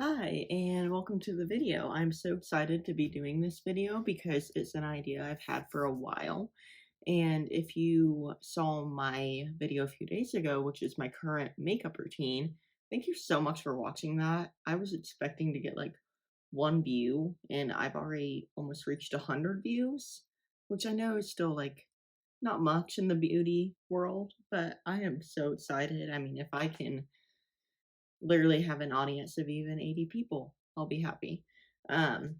Hi, and welcome to the video. I'm so excited to be doing this video because it's an idea I've had for a while. And if you saw my video a few days ago, which is my current makeup routine, thank you so much for watching that. I was expecting to get like one view, and I've already almost reached 100 views, which I know is still like not much in the beauty world, but I am so excited. I mean, if I can literally have an audience of even 80 people, I'll be happy. Um,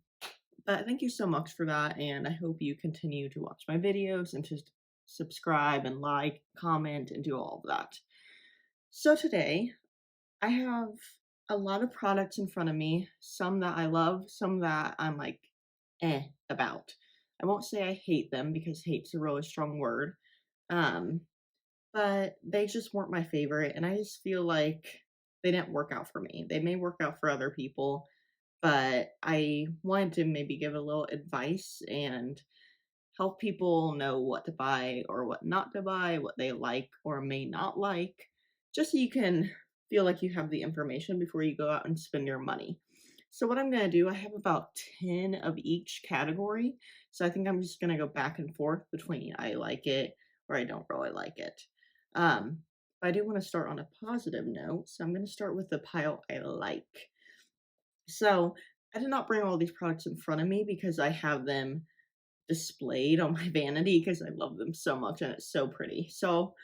but thank you so much for that, and I hope you continue to watch my videos and to subscribe and like, comment, and do all of that. So today, I have a lot of products in front of me, some that I love, some that I'm like, about. I won't say I hate them because hate's a really strong word. Um, but they just weren't my favorite, and I just feel like they didn't work out for me. They may work out for other people, but I wanted to maybe give a little advice and help people know what to buy or what not to buy, what they like or may not like, just so you can feel like you have the information before you go out and spend your money. So what I'm going to do, I have about 10 of each category. So I think I'm just going to go back and forth between I like it or I don't really like it. Um, but I do want to start on a positive note. So I'm going to start with the pile I like. So I did not bring all these products in front of me because I have them displayed on my vanity because I love them so much and it's so pretty. So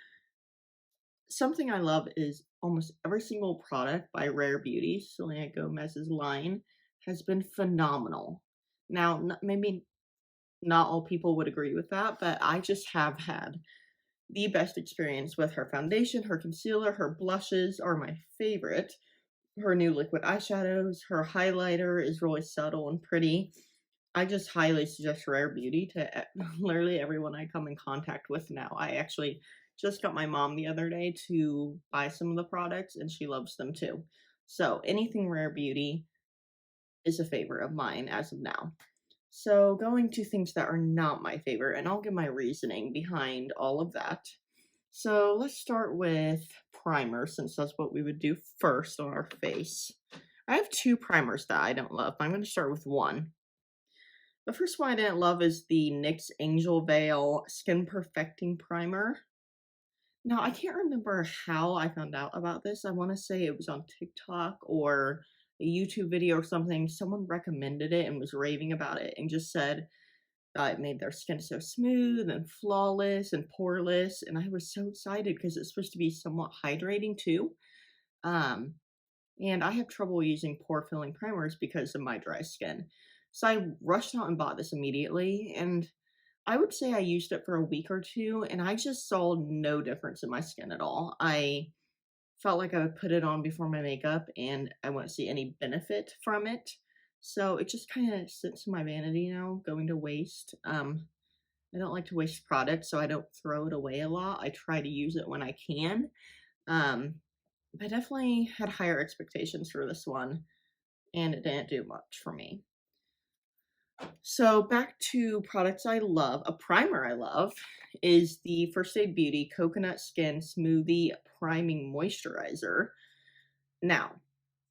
something I love is almost every single product by Rare Beauty, Selena Gomez's line, has been phenomenal. Now, maybe not all people would agree with that, but I just have had the best experience with her foundation, her concealer, her blushes are my favorite. Her new liquid eyeshadows, her highlighter is really subtle and pretty. I just highly suggest Rare Beauty to literally everyone I come in contact with now. I actually just got my mom the other day to buy some of the products, and she loves them too. So anything Rare Beauty is a favorite of mine as of now. So going to things that are not my favorite, and I'll give my reasoning behind all of that. So let's start with primer, since that's what we would do first on our face. I have two primers that I don't love. I'm going to start with one. The first one I didn't love is the NYX Angel Veil Skin Perfecting Primer. Now, I can't remember how I found out about this. I want to say it was on TikTok or a YouTube video or something. Someone recommended it and was raving about it and just said it made their skin so smooth and flawless and poreless. And I was so excited because it's supposed to be somewhat hydrating too. Um, and I have trouble using pore filling primers because of my dry skin. So I rushed out and bought this immediately, and I would say I used it for a week or two, and I just saw no difference in my skin at all. I felt like I would put it on before my makeup, and I wouldn't see any benefit from it. So it just kind of sits in my vanity now, going to waste. I don't like to waste product, so I don't throw it away a lot. I try to use it when I can. Um, I definitely had higher expectations for this one, and it didn't do much for me. So back to products I love. A primer I love is the First Aid Beauty Coconut Skin Smoothie Priming Moisturizer. Now,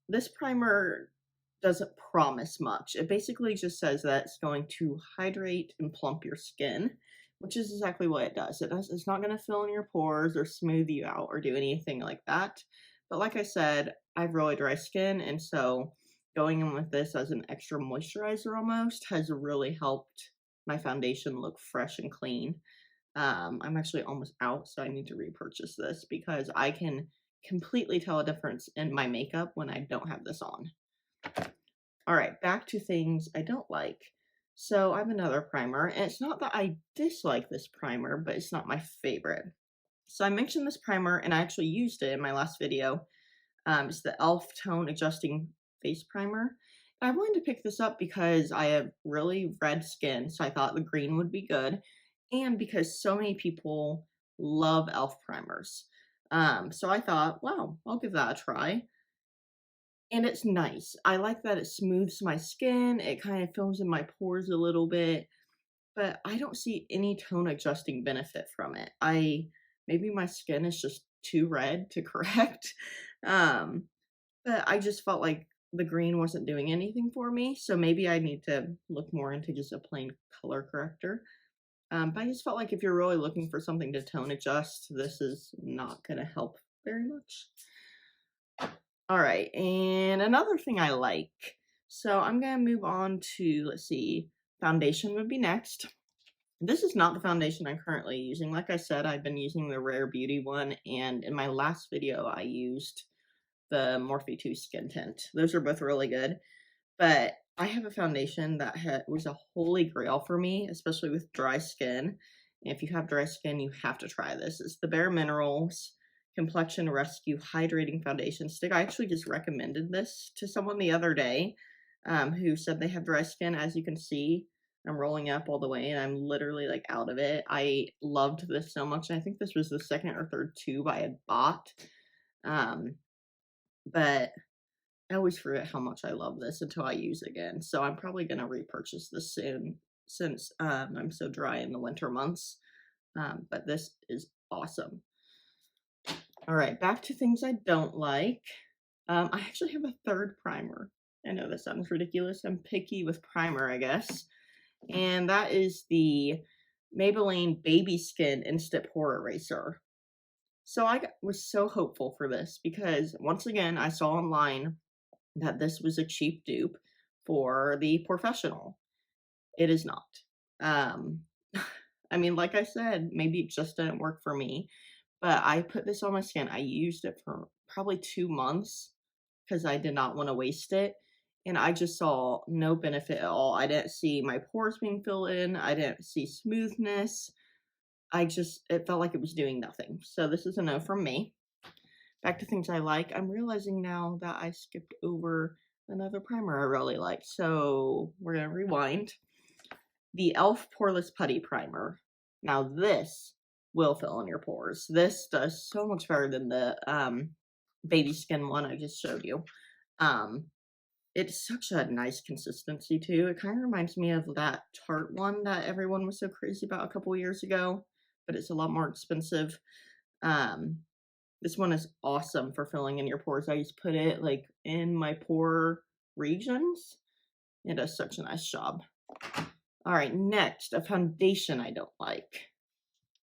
this primer doesn't promise much. It basically just says that it's going to hydrate and plump your skin, which is exactly what it does. It's not going to fill in your pores or smooth you out or do anything like that. But like I said, I have really dry skin, and so going in with this as an extra moisturizer almost has really helped my foundation look fresh and clean. I'm actually almost out, so I need to repurchase this because I can completely tell a difference in my makeup when I don't have this on. All right, back to things I don't like. So I have another primer, and it's not that I dislike this primer, but it's not my favorite. So I mentioned this primer, and I actually used it in my last video. It's the e.l.f. Tone Adjusting Face Primer. I wanted to pick this up because I have really red skin, so I thought the green would be good, and because so many people love e.l.f. primers. So I thought, wow, I'll give that a try. And it's nice. I like that it smooths my skin, it kind of fills in my pores a little bit, but I don't see any tone adjusting benefit from it. Maybe my skin is just too red to correct. Um, but I just felt like the green wasn't doing anything for me, so maybe I need to look more into just a plain color corrector. But I just felt like if you're really looking for something to tone adjust, this is not gonna help very much. All right, and another thing I like. So I'm gonna move on to, let's see, foundation would be next. This is not the foundation I'm currently using. Like I said, I've been using the Rare Beauty one, and in my last video, I used the Morphe 2 Skin Tint. Those are both really good. But I have a foundation that was a holy grail for me, especially with dry skin. And if you have dry skin, you have to try this. It's the Bare Minerals Complexion Rescue Hydrating Foundation Stick. I actually just recommended this to someone the other day who said they have dry skin. As you can see, I'm rolling up all the way and I'm literally like out of it. I loved this so much. And I think this was the second or third tube I had bought. But I always forget how much I love this until I use it again. So I'm probably going to repurchase this soon since I'm so dry in the winter months. But this is awesome. All right, back to things I don't like. I actually have a third primer. I know this sounds ridiculous. I'm picky with primer, I guess. And that is the Maybelline Baby Skin Instant Pore Eraser. So I was so hopeful for this because once again, I saw online that this was a cheap dupe for the professional. It is not. Um, I mean, like I said, maybe it just didn't work for me, but I put this on my skin. I used it for probably 2 months because I did not want to waste it. And I just saw no benefit at all. I didn't see my pores being filled in. I didn't see smoothness. It felt like it was doing nothing. So this is a no from me. Back to things I like. I'm realizing now that I skipped over another primer I really like. So we're going to rewind. The e.l.f. Poreless Putty Primer. Now this will fill in your pores. This does so much better than the baby skin one I just showed you. It's such a nice consistency too. It kind of reminds me of that Tarte one that everyone was so crazy about a couple years ago, but it's a lot more expensive. This one is awesome for filling in your pores. I just put it like in my pore regions. It does such a nice job. All right, next, a foundation I don't like.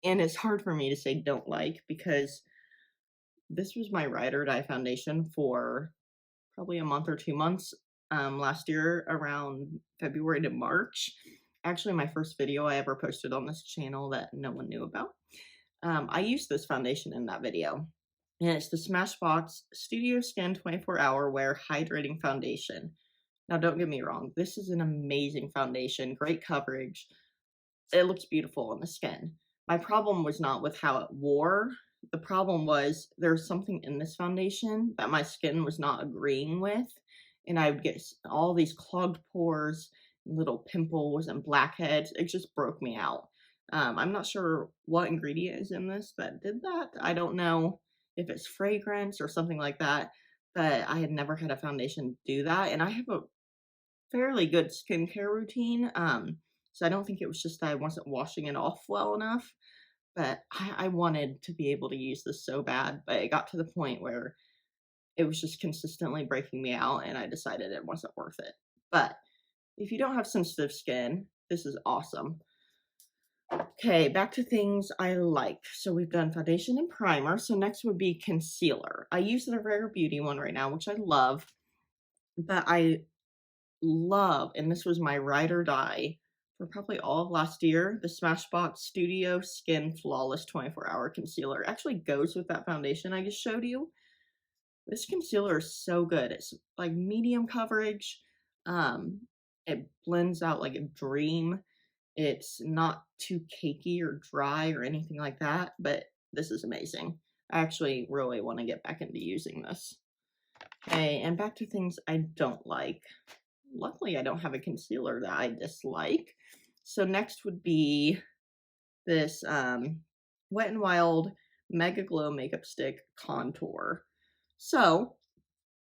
And it's hard for me to say don't like because this was my ride or die foundation for probably a month or 2 months last year around February to March. Actually, my first video I ever posted on this channel that no one knew about. I used this foundation in that video. And it's the Smashbox Studio Skin 24-Hour Wear Hydrating Foundation. Now, don't get me wrong. This is an amazing foundation. Great coverage. It looks beautiful on the skin. My problem was not with how it wore. The problem was there's something in this foundation that my skin was not agreeing with. And I would get all these clogged pores, little pimples, and blackheads. It just broke me out. I'm not sure what ingredient is in this that did that. I don't know if it's fragrance or something like that, but I had never had a foundation do that. And I have a fairly good skincare routine. So I don't think it was just that I wasn't washing it off well enough, but I wanted to be able to use this so bad, but it got to the point where it was just consistently breaking me out and I decided it wasn't worth it. But if you don't have sensitive skin, this is awesome. Okay, back to things I like. So we've done foundation and primer. So next would be concealer. I use the Rare Beauty one right now, which I love, but I love, and this was my ride or die for probably all of last year, the Smashbox Studio Skin Flawless 24-Hour Concealer. It actually goes with that foundation I just showed you. This concealer is so good. It's like medium coverage. It blends out like a dream. It's not too cakey or dry or anything like that, but this is amazing. I actually really want to get back into using this. Okay, and back to things I don't like. Luckily, I don't have a concealer that I dislike. So next would be this Wet n Wild Mega Glow Makeup Stick Contour. So,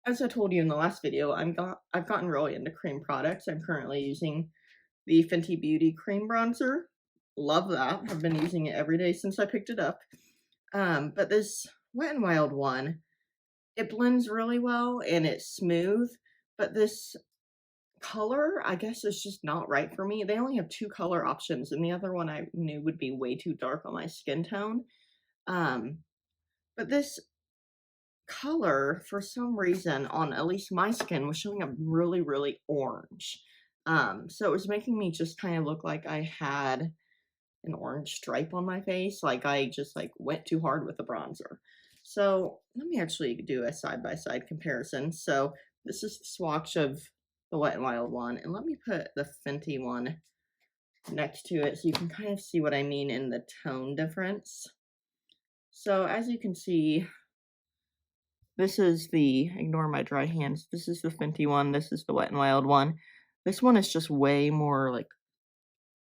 as I told you in the last video, I've gotten really into cream products. I'm currently using the Fenty Beauty Cream Bronzer. Love that. I've been using it every day since I picked it up. But this Wet n Wild one, it blends really well and it's smooth, but this color, I guess, is just not right for me. They only have 2 color options, and the other one I knew would be way too dark on my skin tone. Um, but this color, for some reason, on at least my skin, was showing up really, really orange. So it was making me just kind of look like I had an orange stripe on my face, like I just like went too hard with the bronzer. So let me actually do a side-by-side comparison. So this is the swatch of the Wet n Wild one, and let me put the Fenty one next to it so you can kind of see what I mean in the tone difference. So as you can see, this is the, ignore my dry hands, this is the Fenty one, this is the Wet n Wild one. This one is just way more like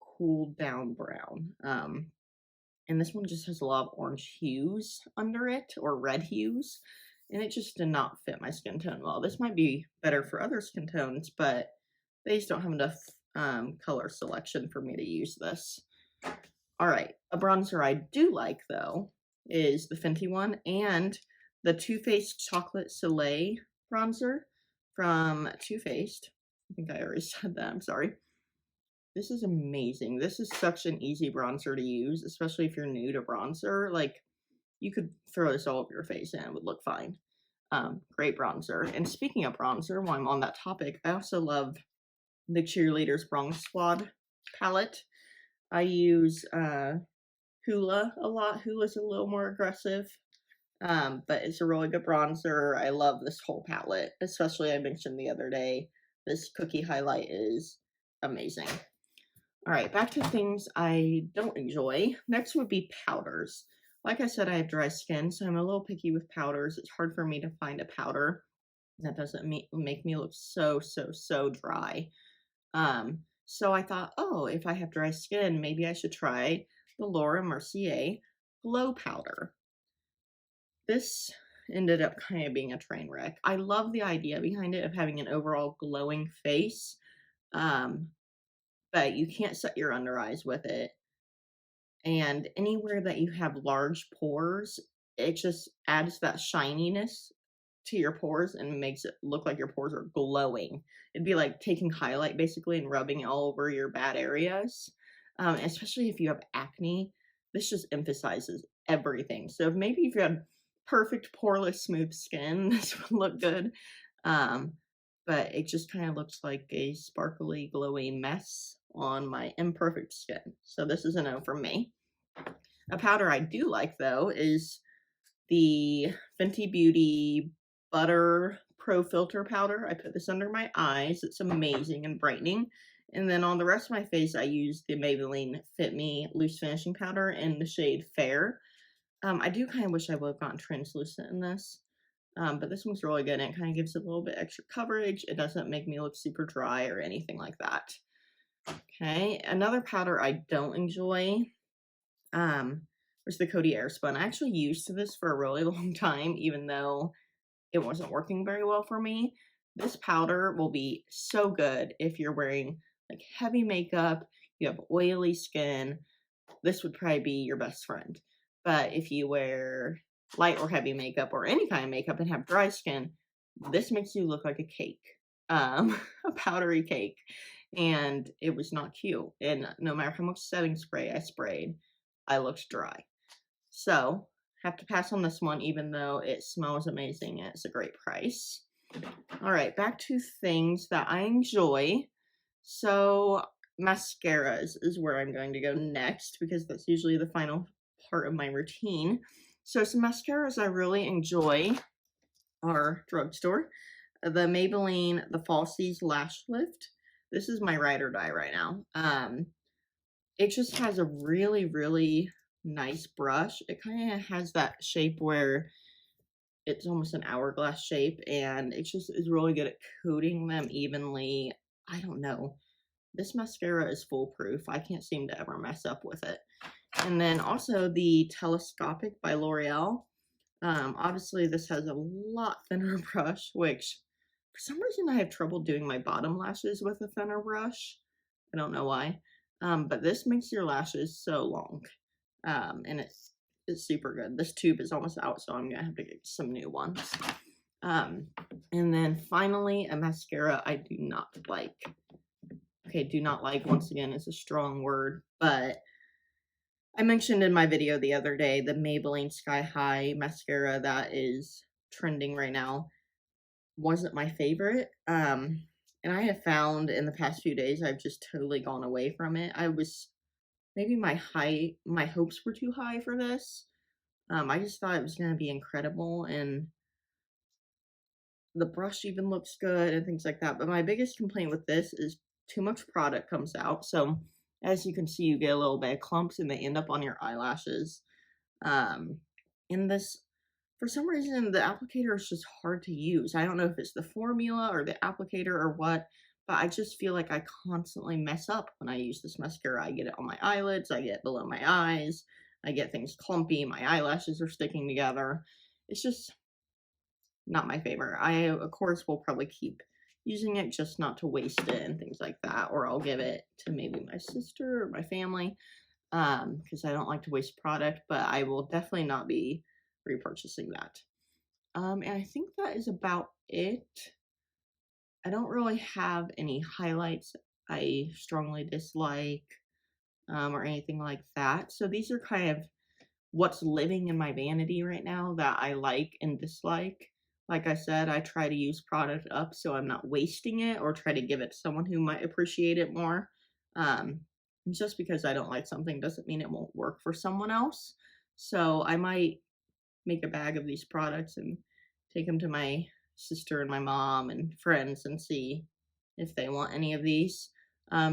cooled down brown. And this one just has a lot of orange hues under it, or red hues, and it just did not fit my skin tone well. This might be better for other skin tones, but they just don't have enough color selection for me to use this. All right, a bronzer I do like, though, is the Fenty one and the Too Faced Chocolate Soleil bronzer from Too Faced. I think I already said that, I'm sorry. This is amazing. This is such an easy bronzer to use, especially if you're new to bronzer. Like, you could throw this all over your face and it would look fine. Great bronzer. And speaking of bronzer, while I'm on that topic, I also love the Cheerleaders Bronze Squad palette. I use Hoola a lot. Hoola's a little more aggressive, but it's a really good bronzer. I love this whole palette, especially I mentioned the other day, this cookie highlight is amazing. All right, back to things I don't enjoy. Next would be powders. Like I said, I have dry skin, so I'm a little picky with powders. It's hard for me to find a powder that doesn't make me look so dry. So I thought, oh, if I have dry skin, maybe I should try the Laura Mercier Glow Powder. This ended up kind of being a train wreck. I love the idea behind it of having an overall glowing face, but you can't set your under eyes with it. And anywhere that you have large pores, it just adds that shininess to your pores and makes it look like your pores are glowing. It'd be like taking highlight basically and rubbing it all over your bad areas. Especially if you have acne, this just emphasizes everything. So maybe if you had perfect poreless smooth skin, this would look good. But it just kind of looks like a sparkly glowy mess on my imperfect skin. So this is a no from me. A powder I do like, though, is the Fenty Beauty Butter Pro Filter Powder. I put this under my eyes. It's amazing and brightening. And then on the rest of my face, I use the Maybelline Fit Me Loose Finishing Powder in the shade Fair. I do kind of wish I would have gotten translucent in this. But this one's really good, and it kind of gives it a little bit extra coverage. It doesn't make me look super dry or anything like that. Okay, another powder I don't enjoy was the Coty Airspun. I actually used this for a really long time, even though it wasn't working very well for me. This powder will be so good if you're wearing like heavy makeup, you have oily skin. This would probably be your best friend. But if you wear light or heavy makeup or any kind of makeup and have dry skin, this makes you look like a cake, a powdery cake. And it was not cute. And no matter how much setting spray I sprayed, I looked dry. So, have to pass on this one, even though it smells amazing and it's a great price. All right, back to things that I enjoy. So, mascaras is where I'm going to go next because that's usually the final part of my routine. So, some mascaras I really enjoy are drugstore. The Maybelline The Falsies Lash Lift. This is my ride or die right now. It just has a really nice brush. It kind of has that shape where it's almost an hourglass shape, and it just is really good at coating them evenly. I don't know. This mascara is foolproof. I can't seem to ever mess up with it. And then also the Telescopic by L'Oreal. Obviously this has a lot thinner brush, which for some reason I have trouble doing my bottom lashes with a thinner brush. I don't know why. But this makes your lashes so long. And it's super good. This tube is almost out, so I'm gonna have to get some new ones. Um, and then finally, a mascara I do not like. Okay, do not like, once again, is a strong word, but I mentioned in my video the other day the Maybelline Sky High mascara that is trending right now wasn't my favorite. And I have found in the past few days I've just totally gone away from it. I was maybe my hopes were too high for this. I just thought it was gonna be incredible, and the brush even looks good and things like that. But my biggest complaint with this is too much product comes out. So as you can see, you get a little bit of clumps and they end up on your eyelashes. Um, and this, for some reason, the applicator is just hard to use. I don't know if it's the formula or the applicator or what, but I just feel like I constantly mess up when I use this mascara. I get it on my eyelids, I get it below my eyes, I get things clumpy, my eyelashes are sticking together. It's just not my favorite. I, of course, will probably keep using it just not to waste it and things like that, or I'll give it to maybe my sister or my family, because I don't like to waste product, but I will definitely not be repurchasing that. And I think that is about it. I don't really have any highlights I strongly dislike, or anything like that. So these are kind of what's living in my vanity right now that I like and dislike. Like I said, I try to use product up so I'm not wasting it, or try to give it to someone who might appreciate it more. Um, just because I don't like something doesn't mean it won't work for someone else. So I might make a bag of these products and take them to my sister and my mom and friends and see if they want any of these.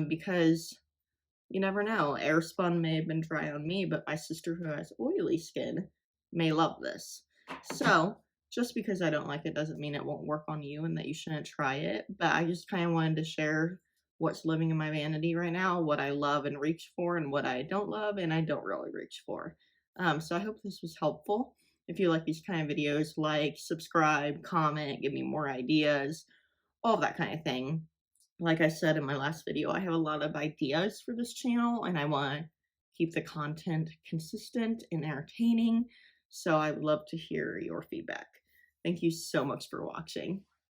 Because you never know. Airspun may have been dry on me, but my sister who has oily skin may love this. So, just because I don't like it doesn't mean it won't work on you and that you shouldn't try it. But I just kind of wanted to share what's living in my vanity right now, what I love and reach for, and what I don't love and I don't really reach for. So I hope this was helpful. If you like these kind of videos, like, subscribe, comment, give me more ideas, all that kind of thing. Like I said in my last video, I have a lot of ideas for this channel and I want to keep the content consistent and entertaining. So I would love to hear your feedback. Thank you so much for watching.